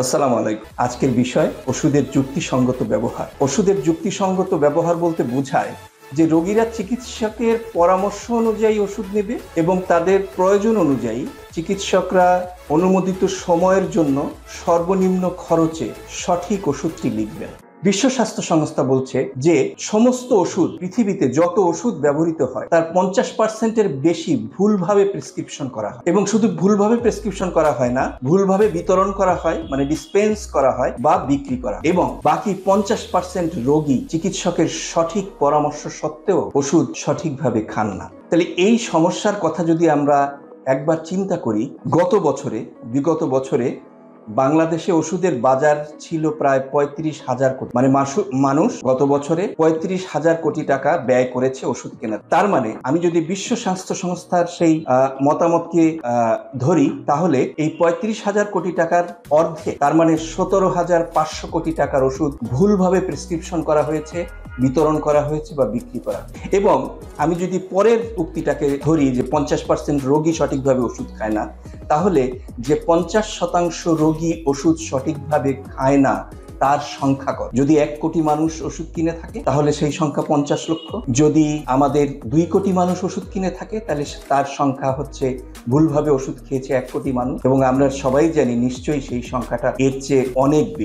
আসসালামু আলাইকুম। আজকের বিষয় ওষুধের যুক্তিসঙ্গত ব্যবহার। ওষুধের যুক্তিসঙ্গত ব্যবহার বলতে বোঝায় যে রোগীরা চিকিৎসকের পরামর্শ অনুযায়ী ওষুধ নেবে এবং তাদের প্রয়োজন অনুযায়ী চিকিৎসকরা অনুমোদিত সময়ের জন্য সর্বনিম্ন খরচে সঠিক ওষুধটি লিখবেন। বিশ্ব স্বাস্থ্য সংস্থা বলছে যে সমস্ত ওষুধ, পৃথিবীতে যত ওষুধ ব্যবহৃত হয় তার 50%-এর বেশি ভুলভাবে প্রেসক্রিপশন করা হয়, এবং শুধু ভুলভাবে প্রেসক্রিপশন করা হয় না, ভুলভাবে বিতরণ করা হয়, মানে ডিসপেন্স করা হয় বা বিক্রি করা, এবং বাকি 50% রোগী চিকিৎসকের সঠিক পরামর্শ সত্ত্বেও ওষুধ সঠিকভাবে খান না। তাহলে এই সমস্যার কথা যদি আমরা একবার চিন্তা করি, বিগত বছরে বাংলাদেশে ওষুধের বাজার ছিল প্রায় 35,000 কোটি, মানে মানুষ গত বছরে 35,000 কোটি টাকা ব্যয় করেছে ওষুধ কেনার। তার মানে আমি যদি বিশ্ব স্বাস্থ্য সংস্থার সেই মতামতকে ধরি, তাহলে এই 35,000 কোটি টাকার অর্ধেক, তার মানে 17,500 কোটি টাকার ওষুধ ভুলভাবে প্রেসক্রিপশন করা হয়েছে, বিতরণ করা হয়েছে বা বিক্রি করা। এবং আমি যদি পরের উক্তিটাকে ধরি যে 50% রোগী সঠিকভাবে ওষুধ খায় না, তাহলে যে 50% রোগী ওষুধ সঠিকভাবে খায় না তার সংখ্যা কত? যদি 1 কোটি মানুষ ওষুধ কিনে থাকে তাহলে সেই সংখ্যা 50 লক্ষ। যদি আমাদের 2 কোটি মানুষ ওষুধ কিনে থাকে তাহলে তার সংখ্যা হচ্ছে, ভুলভাবে ওষুধ খেয়েছে 1 কোটি মানুষ, এবং আমরা সবাই জানি নিশ্চয়ই সেই সংখ্যাটা এর চেয়ে অনেক বেশি।